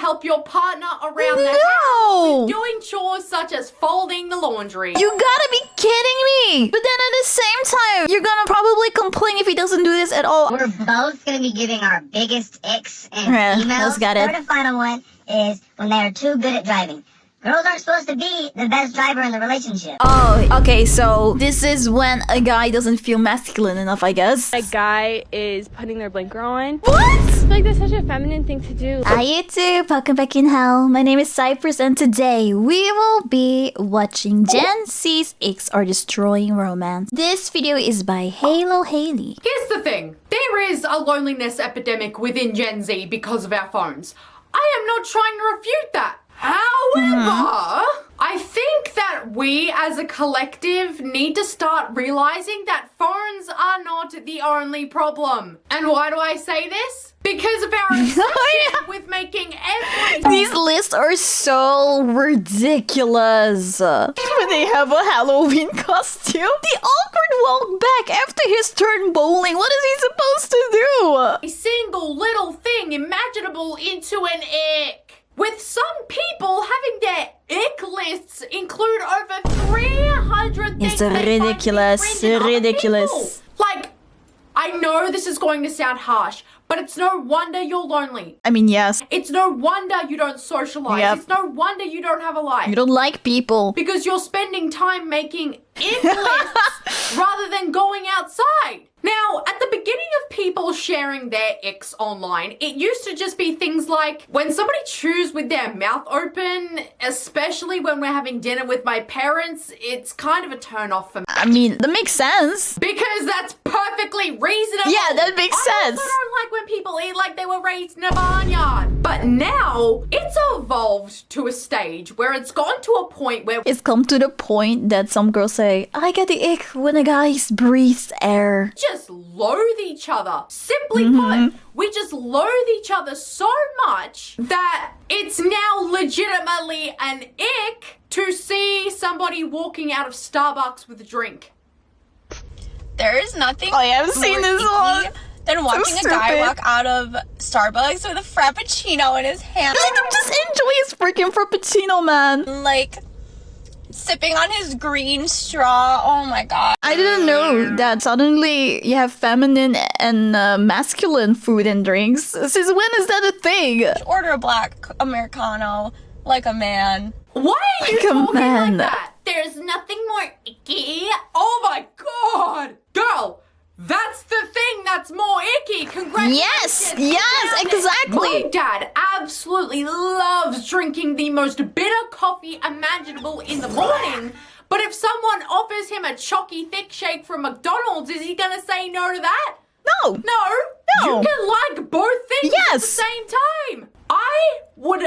help your partner around the house with doing chores such as folding the laundry. You gotta be kidding me! But then at the same time, you're gonna probably complain if he doesn't do this at all. We're both gonna be giving our biggest icks and emails. Got it. For the final one is when they are too good at driving. Girls aren't supposed to be the best driver in the relationship. Oh, okay, so this is when a guy doesn't feel masculine enough, I guess. A guy is putting their blinker on. What? I feel like that's such a feminine thing to do. Hi YouTube, welcome back in hell. My name is Cypress and today we will be watching Gen Z's Icks are destroying romance. This video is by Halo Haley. Here's the thing. There is a loneliness epidemic within Gen Z because of our phones. I am not trying to refute that. However, I think that we as a collective need to start realizing that phones are not the only problem. And why do I say this? Because of our obsession with making everything. These lists are so ridiculous. When they have a Halloween costume. The awkward walk back after his turn bowling. What is he supposed to do? A single little thing imaginable into an ick. With some people having their ick lists include over 300 things. It's ridiculous. Like, I know this is going to sound harsh, but it's no wonder you're lonely. I mean, yes. It's no wonder you don't socialize. Yep. It's no wonder you don't have a life. You don't like people. Because you're spending time making ick lists rather than going outside. Now, at the beginning of people sharing their icks online, it used to just be things like when somebody chews with their mouth open, especially when we're having dinner with my parents, it's kind of a turn off for me. I mean, that makes sense. Because that's perfectly reasonable. Yeah, that makes sense. I also don't like when people eat like they were raised in a barnyard. But now, it's evolved to a stage where it's gone to a point where It's come to the point that some girls say, I get the ick when a guy breathes air. just loathe each other. Simply put, we just loathe each other so much that it's now legitimately an ick to see somebody walking out of Starbucks with a drink. There is nothing I have seen more this icky one. than watching a guy stupid. walk out of Starbucks with a Frappuccino in his hand. Let him just enjoy his freaking Frappuccino, man. Like, sipping on his green straw. Oh my god. I didn't know that suddenly you have feminine and masculine food and drinks. Since when is that a thing? Order a black Americano like a man. Why are you Like a talking man. like that? There's nothing more icky. Oh my god! Girl, that's the thing that's more icky. Congratulations. Yes, exactly. My dad absolutely loves drinking the most bitter coffee imaginable in the morning. But if someone offers him a chalky thick shake from McDonald's, is he gonna say no to that? No. No. No. You can like both things at the Yes. same time. I would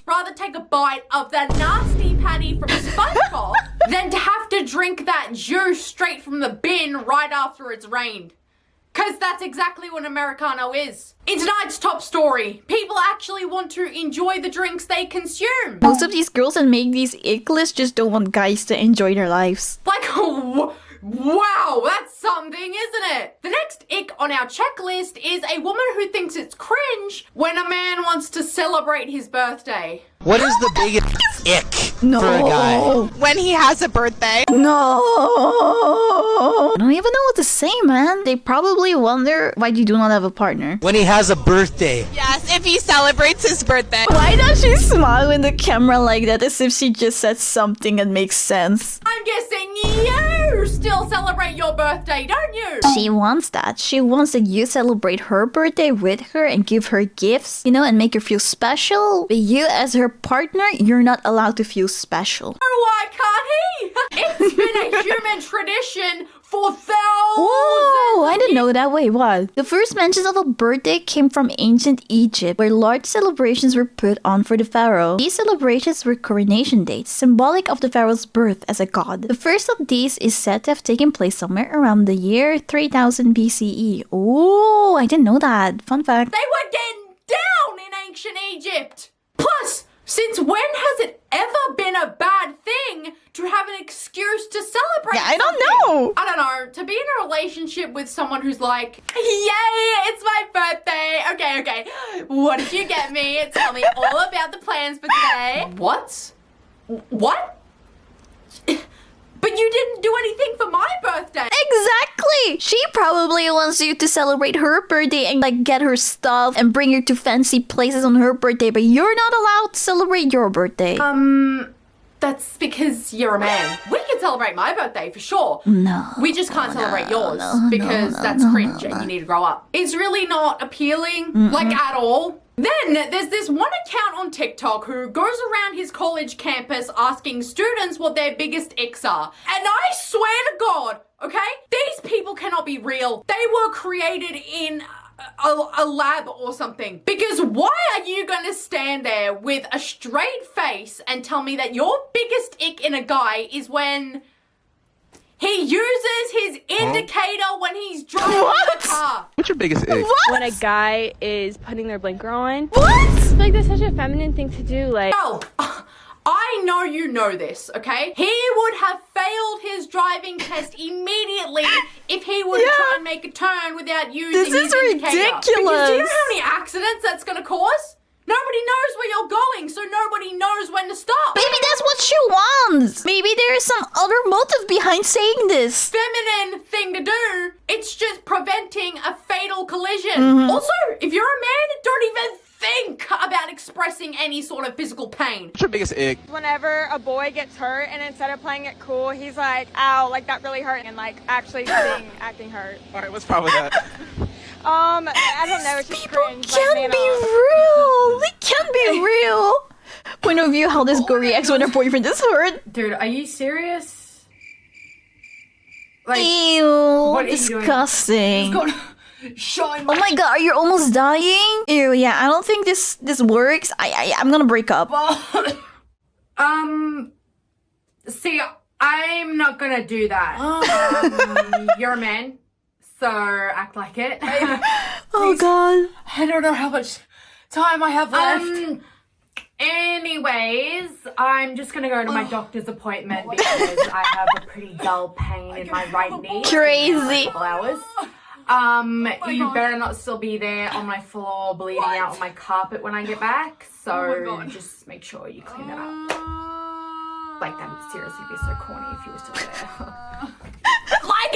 rather take a bite of that nasty patty from SpongeBob than to have to drink that juice straight from the bin right after it's rained. Cause that's exactly what Americano is. In tonight's top story, people actually want to enjoy the drinks they consume. Most of these girls that make these ick lists just don't want guys to enjoy their lives. Like, wow, that's something, isn't it? The next ick on our checklist is a woman who thinks it's cringe when a man wants to celebrate his birthday. What is the biggest ick No. for a guy? When he has a birthday. No. I don't even know what to say, man. They probably wonder why you do not have a partner. When he has a birthday. Yes, if he celebrates his birthday. Why does she smile in the camera like that as if she just said something that makes sense? I'm guessing you still celebrate your birthday, don't you? She wants that. She wants that you celebrate her birthday with her and give her gifts, you know, and make her feel special. But you as her partner, you're not allowed to feel special. Why can't he? It's been a human tradition for thousands. Oh, I didn't know that. Wait, what? The first mentions of a birthday came from ancient Egypt, where large celebrations were put on for the pharaoh. These celebrations were coronation dates, symbolic of the pharaoh's birth as a god. The first of these is said to have taken place somewhere around the year 3000 BCE. Oh, I didn't know that. Fun fact. They were getting down in ancient Egypt. Plus, since when has it ever been a bad thing to to have an excuse to celebrate. Yeah, I don't something. know. I don't know. To be in a relationship with someone who's like, yay, it's my birthday. Okay. What did you get me? Tell me all about the plans for today. What? But you didn't do anything for my birthday. Exactly! She probably wants you to celebrate her birthday and like get her stuff and bring her to fancy places on her birthday, but you're not allowed to celebrate your birthday. That's because you're a man. We can celebrate my birthday for sure. No. We just can't celebrate yours because that's cringe and you need to grow up. It's really not appealing, like at all. Then there's this one account on TikTok who goes around his college campus asking students what their biggest icks are. And I swear to God, okay? These people cannot be real. They were created in a lab or something. Because why are you gonna stand there with a straight face and tell me that your biggest ick in a guy is when he uses his indicator when he's driving the car? What's your biggest ick? When a guy is putting their blinker on. What? I feel like that's such a feminine thing to do. Like, Well, I know you know this, okay? He would have failed his driving test immediately if he would try and make a turn without using This his is indicator. ridiculous. Because do you know how many accidents that's gonna cause? Nobody knows where you're going, so nobody knows when to stop. Maybe that's what she wants. Maybe there's some other motive behind saying this. Feminine thing to do. It's just preventing a fatal collision. Also, if you're a man, don't even think about expressing any sort of physical pain. What's your biggest ick? whenever a boy gets hurt and instead of playing it cool, he's like, ow, like that really hurt, and like actually acting hurt. Alright, what's the problem with that? I don't know, it's just People cringe. can't like, be real. They can't be real. Point of view how this girl reacts when her boyfriend is hurt. Dude, are you serious? Like, Ew, what are you doing? disgusting. showing Oh my god, are you almost dying? Ew, yeah, I don't think this works. I'm gonna break up. See, I'm not gonna do that. You're a man, so act like it. Oh god. I don't know how much time I have left. Anyways, I'm just gonna go to my doctor's appointment because I have a pretty dull pain in my right knee. Crazy. For a couple hours. You better not still be there on my floor bleeding out on my carpet when I get back. So just make sure you clean it up. Like, that would seriously be so corny if you were still there. Like,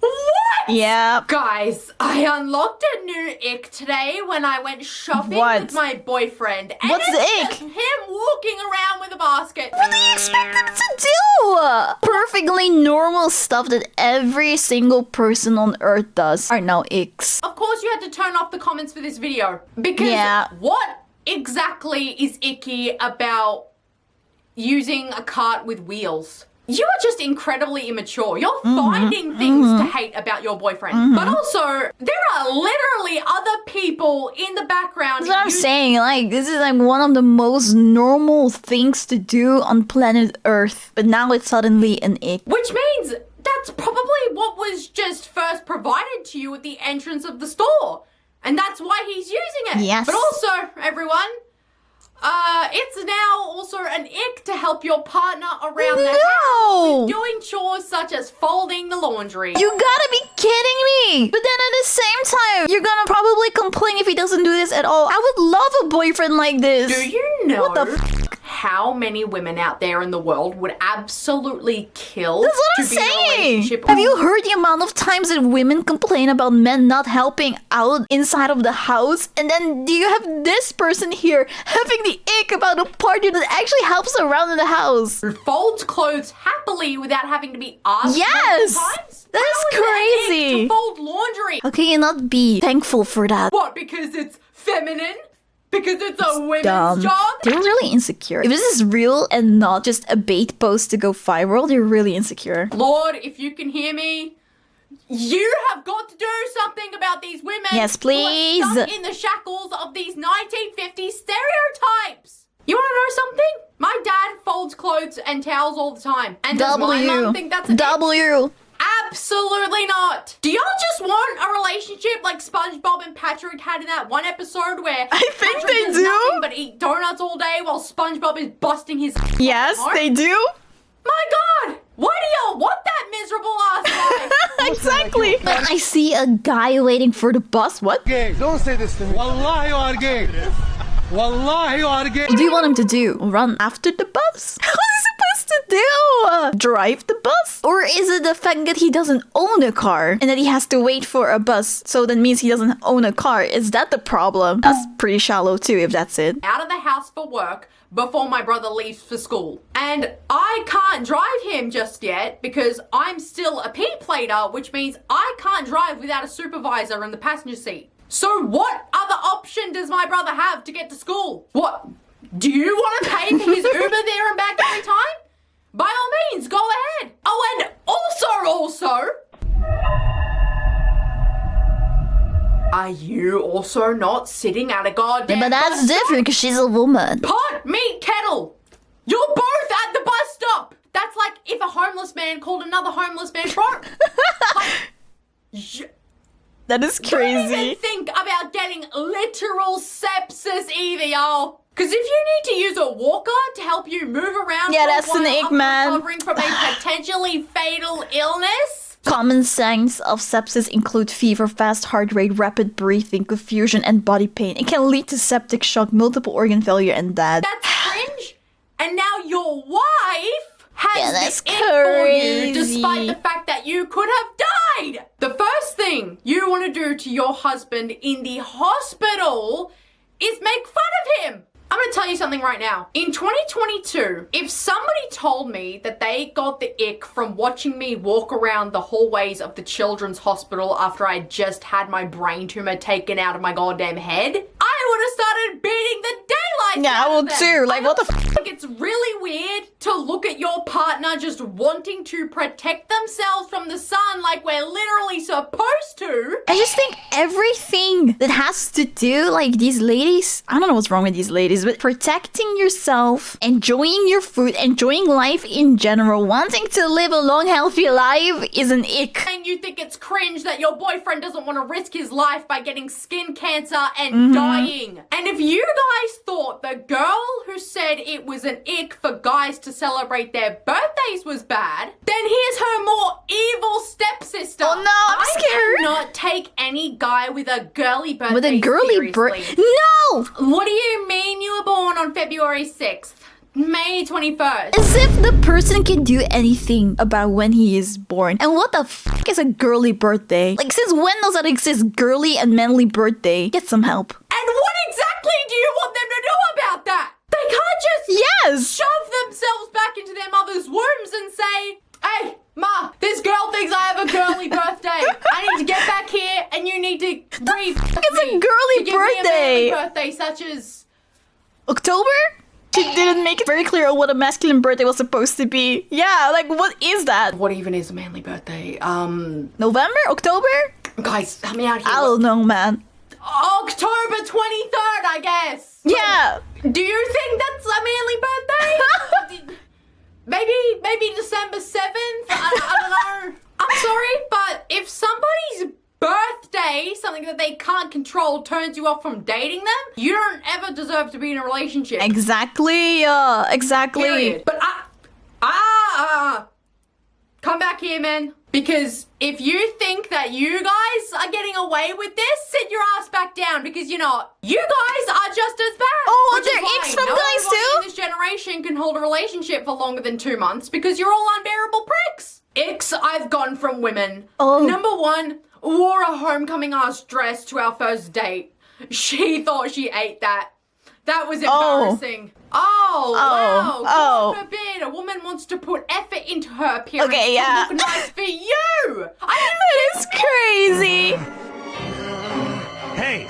what? Yeah. Guys, I unlocked a new ick today when I went shopping What? with my boyfriend. And What's the it's ick? just him walking around with a basket. What do you expect them to do? Perfectly normal stuff that every single person on earth does are now icks. Of course you had to turn off the comments for this video. Because Yeah. what exactly is icky about using a cart with wheels? You are just incredibly immature. You're finding things to hate about your boyfriend. But also, there are literally other people in the background. That's what I'm saying. Like, this is like one of the most normal things to do on planet Earth. But now it's suddenly an ick. Which means that's probably what was just first provided to you at the entrance of the store. And that's why he's using it. Yes. But also, everyone, it's now also an ick to help your partner around the house with doing chores such as folding the laundry. You gotta be kidding me! But then at the same time, you're gonna probably complain if he doesn't do this at all. I would love a boyfriend like this. Do you know What the how many women out there in the world would absolutely kill That's what to I'm be in a saying! relationship? Have you heard the amount of times that women complain about men not helping out inside of the house? And then do you have this person here having the ick about a partner that actually helps around in the house? Folds clothes happily without having to be asked Yes! multiple times? That is How an ick crazy! to fold laundry. How can you not be thankful for that? What, because it's feminine? Because it's a women's Dumb. job? They're really insecure. If this is real and not just a bait post to go viral, they're really insecure. Lord, if you can hear me, you have got to do something about these women. Yes, please. Who are stuck in the shackles of these 1950s stereotypes. You want to know something? My dad folds clothes and towels all the time. And does my mum think that's an ick? W. Absolutely not. Do y'all just want a relationship like SpongeBob and Patrick had in that one episode where I think Patrick they does do. nothing but eat donuts all day while SpongeBob is busting his Yes, heart? they do. My God! Why do y'all want that miserable ass life? Exactly. But I see a guy waiting for the bus. What? Gay. Don't say this to me. Wallahi, you are gay. Wallahi, you are gay. What do you want him to do? Run after the bus? What is he supposed to do? Drive the bus? Or is it the fact that he doesn't own a car and that he has to wait for a bus, so that means he doesn't own a car? Is that the problem? That's pretty shallow too, if that's it. Out of the house for work before my brother leaves for school. And I can't drive him just yet because I'm still a P-plater, which means I can't drive without a supervisor in the passenger seat. So what other option does my brother have to get to school? What? Do you want to pay for his Uber there and back every time? By all means, go ahead. Oh, and also, are you also not sitting at a goddamn But that's bus stop? different because she's a woman. Pot, meat, kettle. You're both at the bus stop. That's like if a homeless man called another homeless man broke. That is Don't even crazy. think about getting literal sepsis either, y'all. Because if you need to use a walker to help you move around, Yeah, for a that's an while ick, after man. recovering from a potentially fatal illness. Common signs of sepsis include fever, fast heart rate, rapid breathing, confusion, and body pain. It can lead to septic shock, multiple organ failure, and death. That's cringe. And now your wife has Yeah, that's the ick for you, crazy. despite the fact that you could have died. The first thing you want to do to your husband in the hospital is make fun of him. I'm gonna tell you something right now. In 2022, if somebody told me that they got the ick from watching me walk around the hallways of the children's hospital after I just had my brain tumor taken out of my goddamn head, I would have started beating the daylights Yeah, out I of would them. too. Like, what the I think it's really weird to look at your partner just wanting to protect themselves from the sun like we're literally supposed to. I just think everything that has to do, like these ladies, I don't know what's wrong with these ladies, but protecting yourself, enjoying your food, enjoying life in general, wanting to live a long, healthy life is an ick. And you think it's cringe that your boyfriend doesn't want to risk his life by getting skin cancer and dying. And if you guys thought the girl who said it was an ick for guys to celebrate their birthdays was bad, then here's her more evil stepsister. Oh no, I'm scared. I cannot take any guy with a girly birthday With a girly seriously. bird. No! What do you mean you were born on February 6th? May 21st. As if the person can do anything about when he is born. And what the f is a girly birthday? Like, since when does that exist? Girly and manly birthday? Get some help. And what exactly do you want them to do about that? They can't just Yes! shove themselves back into their mother's wombs and say, hey, Ma, this girl thinks I have a girly birthday. I need to get back here and you need to breathe. It's a girly birthday. Me a manly birthday such as October? She didn't make it very clear on what a masculine birthday was supposed to be. Yeah, like, what is that? what even is a manly birthday? November? October? Guys, help me out here. I don't know, man. October 23rd, I guess. Yeah. Do you think that's a manly birthday? maybe December 7th? I don't know. I'm sorry, but if somebody's birthday, something that they can't control, turns you off from dating them, you don't ever deserve to be in a relationship. Exactly. Exactly. Period. But come back here, man. Because if you think that you guys are getting away with this, sit your ass back down. Because you know, you guys are just as bad. Oh, are Which is there why icks from no guys one too? in this generation can hold a relationship for longer than 2 months because you're all unbearable pricks. Icks I've gotten from women. Oh. Number one, wore a homecoming ass dress to our first date. She thought she ate that. That was embarrassing. Wow. God forbid a woman wants to put effort into her appearance Okay, yeah. to look nice for you. That is crazy. Hey,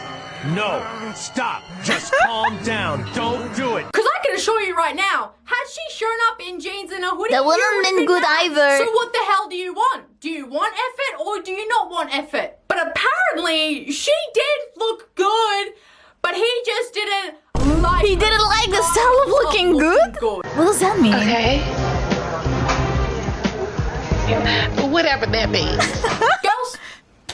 no, stop. Just calm down. Don't do it. Because I can assure you right now, had she shown up in jeans and a hoodie, That wouldn't you have been would good mad. either. So what the hell do you want? Do you want effort or do you not want effort? But apparently, she did look good, but he just didn't like He didn't like the style of looking good? What does that mean? Okay. Whatever that means. Girls,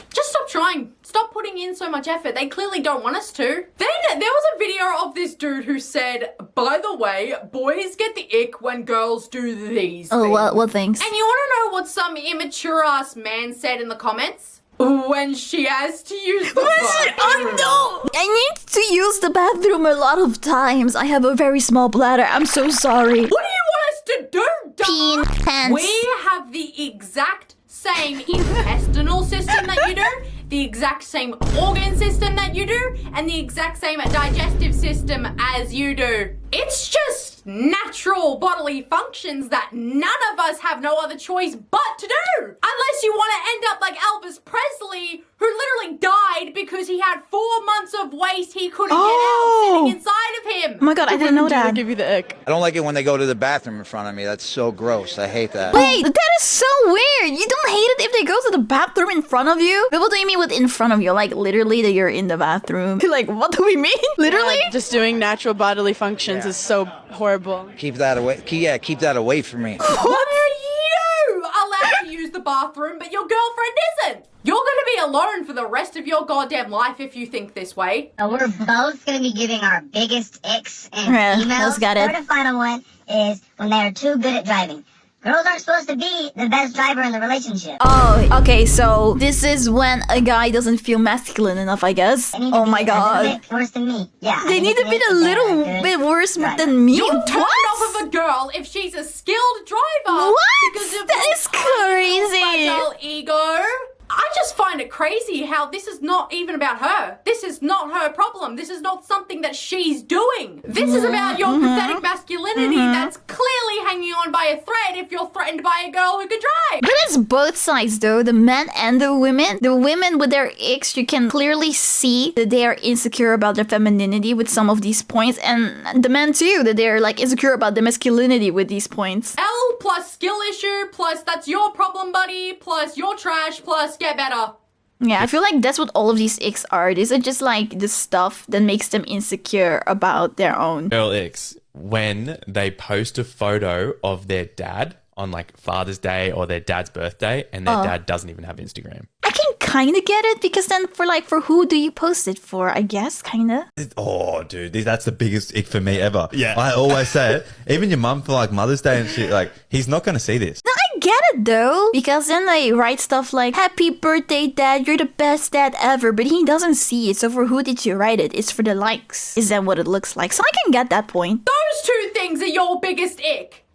just stop trying. Stop putting in so much effort. They clearly don't want us to. Then there was a video of this dude who said, by the way, boys get the ick when girls do these Oh, things. what things? And you want to know what some immature ass man said in the comments? When she has to use the bathroom. Oh no! I need to use the bathroom a lot of times. I have a very small bladder. I'm so sorry. What do you want us to do, Peen dumbass? pants. We have the exact same intestinal system that you do, the exact same organ system that you do, and the exact same digestive system as you do. It's just natural bodily functions that none of us have no other choice but to do. Unless you want to end up like Elvis Presley, who literally died because he had 4 months of waste he couldn't get out sitting inside of him. Oh my god, I didn't know that. Give you the ick. I don't like it when they go to the bathroom in front of me. That's so gross. I hate that. Wait, that is so weird. You don't hate it if they go to the bathroom in front of you? But what do you mean with in front of you? Like literally that you're in the bathroom? Like what do we mean? Literally? Yeah, just doing natural bodily functions is so horrible. Keep that away. Keep that away from me. What are you allowed to use the bathroom, but your girlfriend isn't? You're gonna be alone for the rest of your goddamn life if you think this way. We're both going to be giving our biggest icks and Yeah, emails. let's get it. Third and final one is when they are too good at driving. Girls aren't supposed to be the best driver in the relationship. Oh, okay, so this is when a guy doesn't feel masculine enough, I guess. They need to Oh be my a god. little bit worse than me. Yeah. They need to be a little bit worse than me? You're turned What? off of a girl if she's a skilled driver. What? Because of That your is crazy. fragile ego. I just find it crazy how this is not even about her. This is not her problem. This is not something that she's doing. This is about your pathetic masculinity that's clearly hanging on by a thread if you're threatened by a girl who could drive. But it's both sides though, the men and the women. The women with their icks, you can clearly see that they are insecure about their femininity with some of these points. And the men too, that they're like insecure about their masculinity with these points. L plus skill issue plus that's your problem, buddy, plus your trash, plus get better. Yeah, I feel like that's what all of these icks are. These are just like the stuff that makes them insecure about their own. Girl icks, when they post a photo of their dad on like Father's Day or their dad's birthday and their dad doesn't even have Instagram. I can kind of get it because then for who do you post it for? I guess kind of. Oh, dude, that's the biggest ick for me ever. Yeah. I always say it. Even your mum for like Mother's Day and shit, like, he's not going to see this. No, I get it though, because then they write stuff like, happy birthday dad, you're the best dad ever, but he doesn't see it, so for who did you write it? It's for the likes. Is that what it looks like? So I can get that point. Those two things are your biggest ick.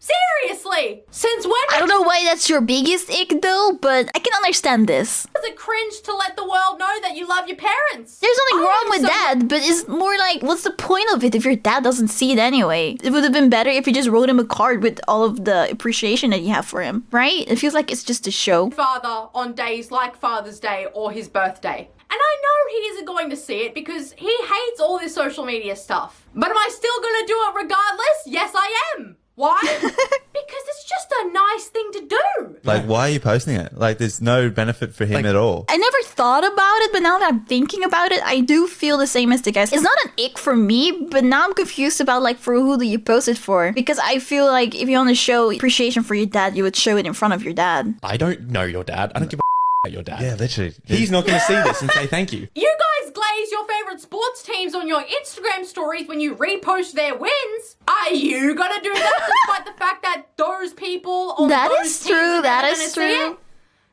Seriously! Since when I don't know why that's your biggest ick though, but I can understand this. is it cringe to let the world know that you love your parents? There's nothing I wrong am with so- that, but it's more like, what's the point of it if your dad doesn't see it anyway? It would have been better if you just wrote him a card with all of the appreciation that you have for him, right? It feels like it's just a show. Father on days like Father's Day or his birthday. And I know he isn't going to see it because he hates all this social media stuff. But am I still gonna do it regardless? Yes, I am. Why? Because it's just a nice thing to do. Like, why are you posting it? Like, there's no benefit for him at all. I never thought about it, but now that I'm thinking about it, I do feel the same as the guys. It's not an ick for me, but now I'm confused about like for who do you post it for? Because I feel like if you want to show appreciation for your dad, you would show it in front of your dad. I don't know your dad. I don't give a about your dad. Yeah, literally. He's not going to see this and say thank you. You guys glaze your favorite sports teams on your Instagram stories when you repost their wins. Are you gonna do that despite the fact that those people on That those is teams true, are that never is gonna true. see it?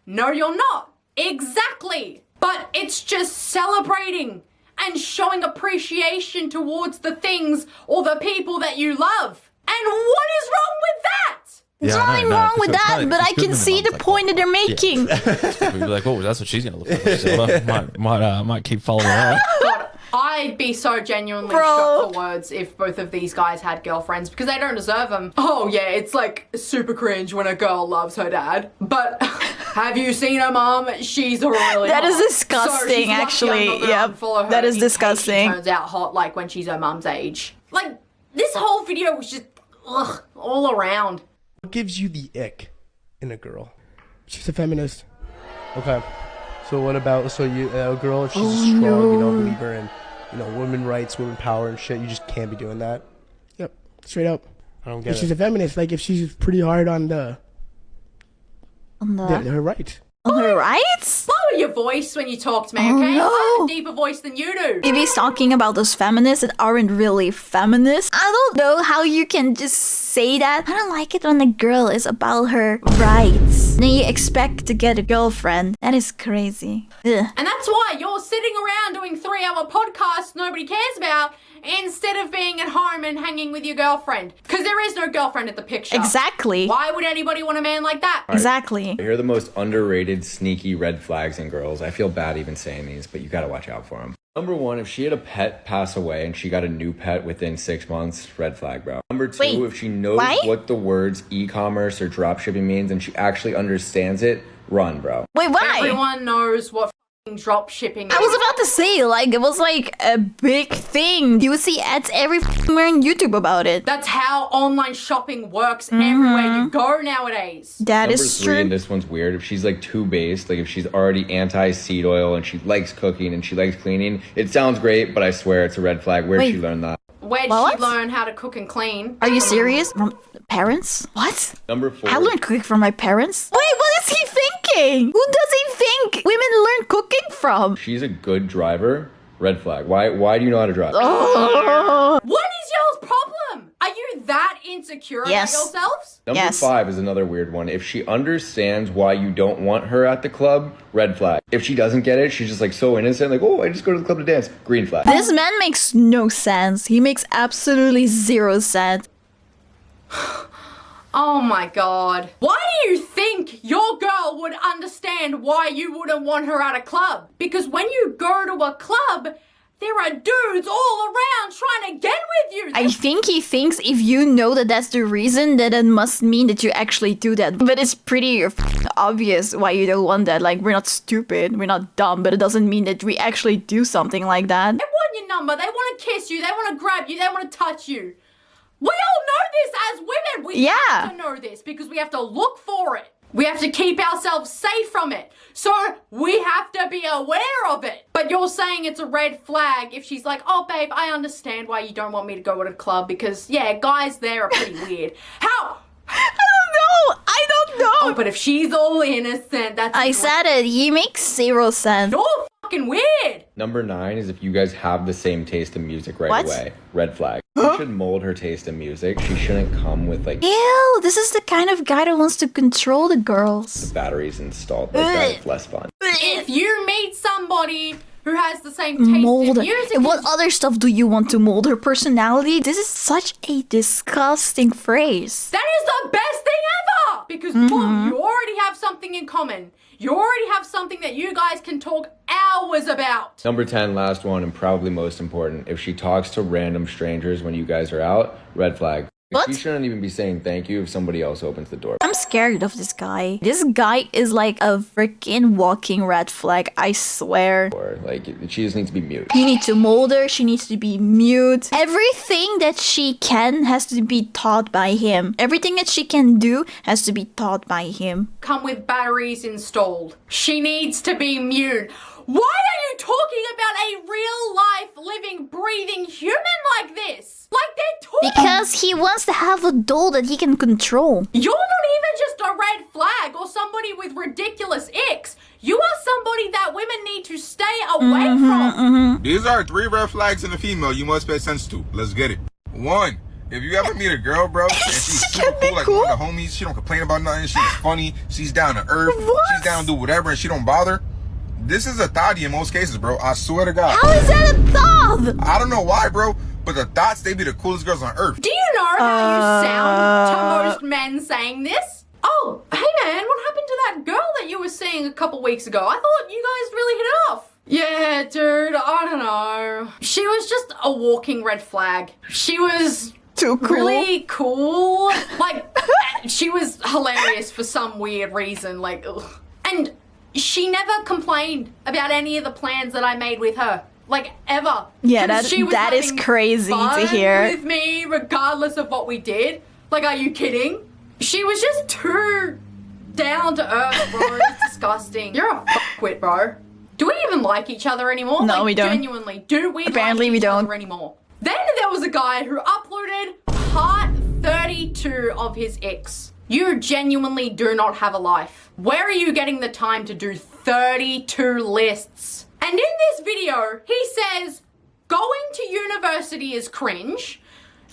No, you're not. Exactly. But it's just celebrating and showing appreciation towards the things or the people that you love. And what is wrong with that? There's nothing wrong with that, but I can see the point that they're making. We'd be like, oh, that's what she's going to look like. So might keep following her. God, I'd be so genuinely Bro. shocked for words if both of these guys had girlfriends because they don't deserve them. Oh yeah, it's like super cringe when a girl loves her dad. But have you seen her mom? She's really That hot. is disgusting, So she's lucky actually. I'm not gonna Yep, unfollow her that is in case disgusting. She turns out hot like when she's her mom's age. Like this whole video was just ugh, all around. What gives you the ick in a girl? She's a feminist. Okay. So what about, so you, a girl, if she's a strong, you know, believer in, you know, women rights, women power and shit, you just can't be doing that? Yep. Straight up. I don't get If it. she's a feminist, like if she's pretty hard on the They're right. On her right? Lower your voice when you talk to me, okay? Oh, no. I have a deeper voice than you do. If he's talking about those feminists that aren't really feminists, I don't know how you can just say that. I don't like it when a girl is about her rights. Then you expect to get a girlfriend. That is crazy. Ugh. And that's why you're sitting around doing 3-hour podcasts nobody cares about instead of being at home and hanging with your girlfriend. Because there is no girlfriend at the picture. Exactly. Why would anybody want a man like that? Exactly. Here are the most underrated, sneaky red flags in girls. I feel bad even saying these, but you gotta watch out for them. Number 1, if she had a pet pass away and she got a new pet within 6 months, red flag, bro. Number 2, if she knows what the words e-commerce or dropshipping means and she actually understands it, run, bro. Wait, why? Everyone knows what drop shipping is. I was about to say, like, it was like a big thing. You would see ads everywhere on YouTube about it. That's how online shopping works everywhere you go nowadays. That Number is 3, true. and this one's weird, if she's like too based, like if she's already anti-seed oil and she likes cooking and she likes cleaning, it sounds great, but I swear it's a red flag. Where did she learn that? Where'd What? she learn how to cook and clean? Are you serious? From parents? What? Number 4. I learned cooking from my parents? Wait, what is he thinking? Who does he think women learn cooking from? She's a good driver, red flag. Why do you know how to drive? Oh. What is y'all's problem? Are you that insecure about yourselves? Number 5 is another weird one. If she understands why you don't want her at the club, red flag. If she doesn't get it, she's just like so innocent, like, oh, I just go to the club to dance, green flag. This man makes no sense. He makes absolutely 0 sense. Oh my god. Why do you think your girl would understand why you wouldn't want her at a club? Because when you go to a club, there are dudes all around trying to get with you. I think he thinks if you know that that's the reason, that it must mean that you actually do that. But it's pretty obvious why you don't want that. Like, we're not stupid, we're not dumb, but it doesn't mean that we actually do something like that. They want your number, they want to kiss you, they want to grab you, they want to touch you. We all know this as women. We have to know this because we have to look for it. We have to keep ourselves safe from it. So we have to be aware of it. But you're saying it's a red flag if she's like, oh, babe, I understand why you don't want me to go to a club because, yeah, guys there are pretty weird. How? I don't know. Oh, but if she's all innocent, that's... I said it. He makes 0 sense. You're fucking weird. Number 9 is if you guys have the same taste in music right away, red flag. You should mold her taste in music. She shouldn't come with like Ew, this is the kind of guy that wants to control the girls. the batteries installed. Like that, it's less fun. If you meet somebody who has the same taste Mold in her. music... And what other stuff do you want to mold her personality? This is such a disgusting phrase. That is the best thing ever! Because boom, you already have something in common. You already have something that you guys can talk hours about. Number 10, last one, and probably most important. If she talks to random strangers when you guys are out, red flag. She shouldn't even be saying thank you if somebody else opens the door. I'm scared of this guy. This guy is like a freaking walking red flag, I swear. Or like, she just needs to be mute. You need to mold her, she needs to be mute. Everything that she can has to be taught by him. Everything that she can do has to be taught by him. Come with batteries installed. She needs to be mute. Why are you talking about a real life, living, breathing human like this? Like they're talking... Because he wants to have a doll that he can control. You're not even just a red flag or somebody with ridiculous icks. You are somebody that women need to stay away from. These are 3 red flags in a female you must pay attention to. Let's get it. 1, if you ever meet a girl, bro, and she's super cool, like one of the homies, she don't complain about nothing, she's funny, she's down to earth, she's down to do whatever, and she don't bother. This is a thotty in most cases, bro. I swear to God. How is that a thought? I don't know why, bro, but the thoughts, they be the coolest girls on earth. Do you know how you sound to most men saying this? Oh, hey man, what happened to that girl that you were seeing a couple weeks ago? I thought you guys really hit it off. Yeah, dude, I don't know. She was just a walking red flag. She was... too cool. Really cool. Like, she was hilarious for some weird reason. Like, ugh. And she never complained about any of the plans that I made with her. Like, ever. Yeah, She was that is having crazy fun to hear. with me, regardless of what we did. Like, are you kidding? She was just too down to earth, bro. It's disgusting. You're a fuckwit, bro. Do we even like each other anymore? No, like, we don't. Genuinely, do we Apparently like we each don't. other anymore? Then there was a guy who uploaded part 32 of his Icks. You genuinely do not have a life. Where are you getting the time to do 32 lists? And in this video, he says, going to university is cringe.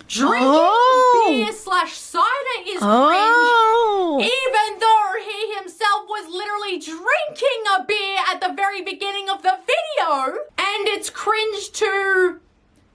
Drinking beer/cider is cringe. Even though he himself was literally drinking a beer at the very beginning of the video. And it's cringe to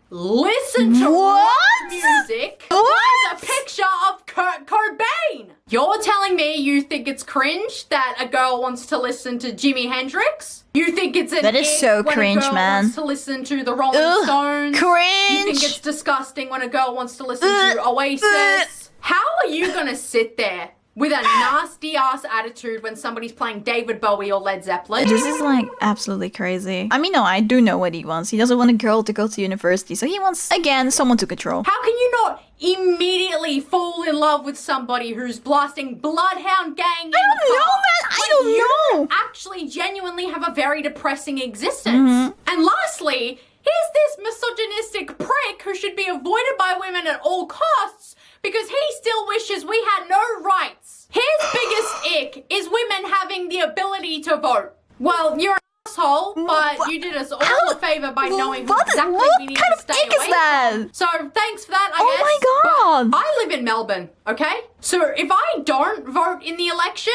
listen to rock music. There's a picture of Kurt Cobain. You're telling me you think it's cringe that a girl wants to listen to Jimi Hendrix? You think it's an That is so when cringe, a girl man. wants to listen to the Rolling Stones? Cringe. You think it's disgusting when a girl wants to listen to Oasis? How are you gonna sit there with a nasty ass attitude when somebody's playing David Bowie or Led Zeppelin? This is like absolutely crazy. I mean, no, I do know what he wants. He doesn't want a girl to go to university, so he wants, again, someone to control. How can you not immediately fall in love with somebody who's blasting Bloodhound Gang in the car? I don't know. You actually genuinely have a very depressing existence. And lastly, here's this misogynistic prick who should be avoided by women at all costs because he still wishes we had no rights. His biggest ick is women having the ability to vote. Well, you're an asshole, but you did us all a favor by knowing who exactly we need to stay away from. So thanks for that, I guess. Oh my god! But I live in Melbourne, okay? So if I don't vote in the election,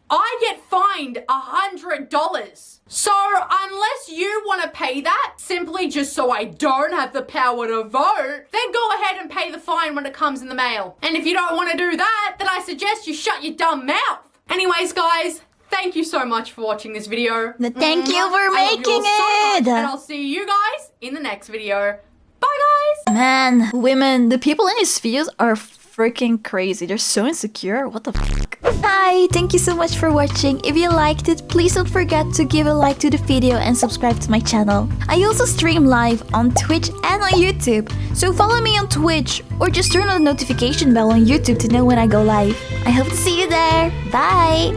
I get fined $100. So unless you want to pay that simply just so I don't have the power to vote, then go ahead and pay the fine when it comes in the mail. And if you don't want to do that, then I suggest you shut your dumb mouth. Anyways, guys, thank you so much for watching this video. Thank you for making it. And I'll see you guys in the next video. Bye, guys. Man, women, the people in his videos are freaking crazy. They're so insecure. What the fuck? Hi, thank you so much for watching. If you liked it, please don't forget to give a like to the video and subscribe to my channel. I also stream live on Twitch and on YouTube, so follow me on Twitch or just turn on the notification bell on YouTube to know when I go live. I hope to see you there. Bye!